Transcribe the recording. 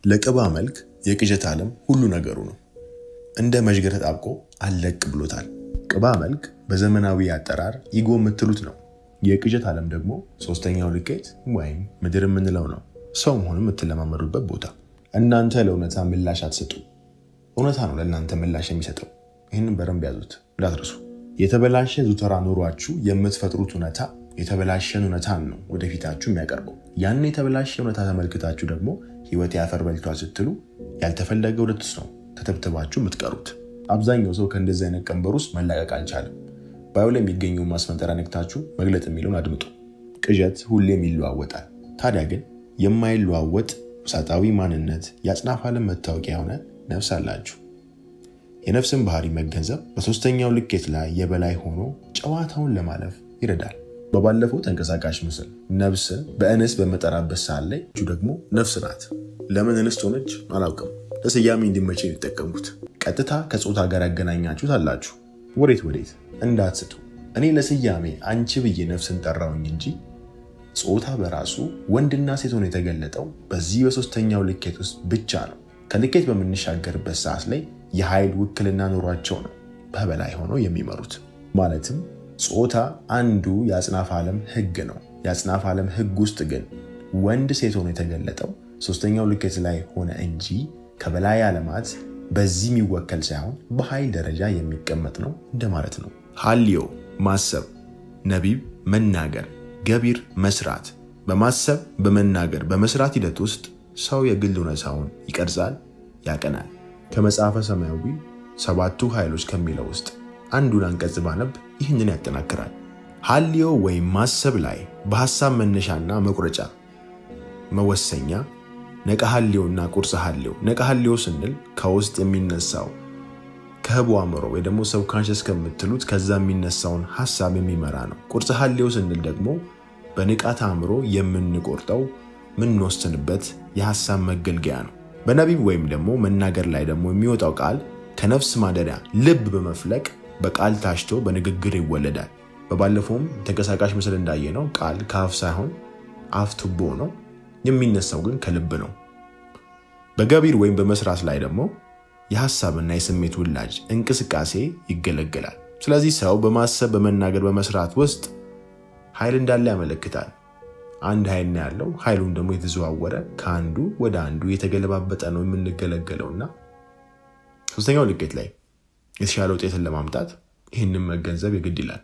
ለቅባ መልክ የቅዠት ዓለም ሁሉ ነገሩ ነው። እንደ መዥገር ተጣብቆ አለቅ ብሎታል። ቅባ መልክ በዘመናዊ አጠራር ኢጎ የምትሉት ነው። የቅዠት ዓለም ደግሞ ሶስተኛው ልኬት ወይም ምድር የምንለው ነው። ሰው መሆኑን የምትለማመዱበት ቦታ። እናንተ ለእውነታ ምላሽ አትሰጡ። እውነታ ነው ለእናንተ ምላሽ የሚሰጠው። ይህንን በደንብ ያዙት እንዳትረሱ። የተበላሸ ዙተራ ኖሯችሁ የምትፈጥሩት እውነታ የተበላሸን እውነታን ነው ወደፊታችሁ የሚያቀርበው። ያን የተበላሸ እውነታ ተመልክታችሁ ደግሞ ህይወት ያፈር በልቷል ስትሉ ያልተፈለገ ውደትስ ነው ተተብትባችሁ የምትቀሩት። አብዛኛው ሰው ከእንደዚህ አይነት ቀንበር ውስጥ መላቀቅ አልቻለም። ባዩ ላይ የሚገኘው ማስመንጠሪያ ነክታችሁ መግለጥ የሚለውን አድምጡ። ቅዠት ሁሌም ይለዋወጣል። ታዲያ ግን የማይለዋወጥ ውሳጣዊ ማንነት የአጽናፈ ዓለም መታወቂያ የሆነ ነፍስ አላችሁ። የነፍስን ባህሪ መገንዘብ በሶስተኛው ልኬት ላይ የበላይ ሆኖ ጨዋታውን ለማለፍ ይረዳል። በባለፈው ተንቀሳቃሽ ምስል ነፍስን በእንስት በመጠራበት ሰዓት ላይ ደግሞ ነፍስ ናት። ለምን እንስት ሆነች አላውቅም። ለስያሜ እንዲመች የተጠቀምኩት። ቀጥታ ከጾታ ጋር ያገናኛችሁት አላችሁ። ወዴት እንዳትስቱ። እኔ ለስያሜ አንቺ ብዬ ነፍስን ጠራውኝ እንጂ ጾታ በራሱ ወንድና ሴት ሆኖ የተገለጠው በዚህ በሶስተኛው ልኬት ውስጥ ብቻ ነው። ከልኬት በምንሻገርበት ሰዓት ላይ የኃይል ውክልና ኖሯቸው ነው በበላይ ሆነው የሚመሩት። ማለትም ጾታ አንዱ የአጽናፈ ዓለም ህግ ነው። የአጽናፈ ዓለም ህግ ውስጥ ግን ወንድ ሴት ሆኖ የተገለጠው ሶስተኛው ልኬት ላይ ሆነ እንጂ ከበላይ ዓለማት በዚህ የሚወከል ሳይሆን በኃይል ደረጃ የሚቀመጥ ነው እንደማለት ነው። ሀልዮ ማሰብ፣ ነቢብ መናገር፣ ገቢር መስራት። በማሰብ በመናገር በመስራት ሂደት ውስጥ ሰው የግል እውነታውን ይቀርጻል፣ ያቀናል። ከመጽሐፈ ሰማያዊ ሰባቱ ኃይሎች ከሚለው ውስጥ አንዱን አንቀጽ ባነብ ይህንን ያጠናክራል። ሀልዮ ወይም ማሰብ ላይ በሐሳብ መነሻና መቁረጫ መወሰኛ ነቃ ሀልዮና ቁርጽ ሀልዮ። ነቃ ሀልዮ ስንል ከውስጥ የሚነሳው ከህቡ አእምሮ ወይ ደግሞ ሰብካንሸስ ከምትሉት ከዛ የሚነሳውን ሐሳብ የሚመራ ነው። ቁርጽ ሀልዮ ስንል ደግሞ በንቃት አእምሮ የምንቆርጠው ምንወስንበት የሐሳብ መገልገያ ነው። በነቢብ ወይም ደግሞ መናገር ላይ ደግሞ የሚወጣው ቃል ከነፍስ ማደሪያ ልብ በመፍለቅ በቃል ታሽቶ በንግግር ይወለዳል። በባለፈውም ተንቀሳቃሽ ምስል እንዳየነው ቃል ከአፍ ሳይሆን አፍ ቱቦ ነው፣ የሚነሳው ግን ከልብ ነው። በገቢር ወይም በመስራት ላይ ደግሞ የሐሳብና የስሜት ውላጅ እንቅስቃሴ ይገለገላል። ስለዚህ ሰው በማሰብ በመናገር በመስራት ውስጥ ኃይል እንዳለ ያመለክታል። አንድ ኃይል ነው ያለው። ኃይሉን ደግሞ የተዘዋወረ ከአንዱ ወደ አንዱ የተገለባበጠ ነው የምንገለገለውና ሶስተኛው ልኬት ላይ የተሻለ ውጤትን ለማምጣት ይህንን መገንዘብ የግድ ይላል።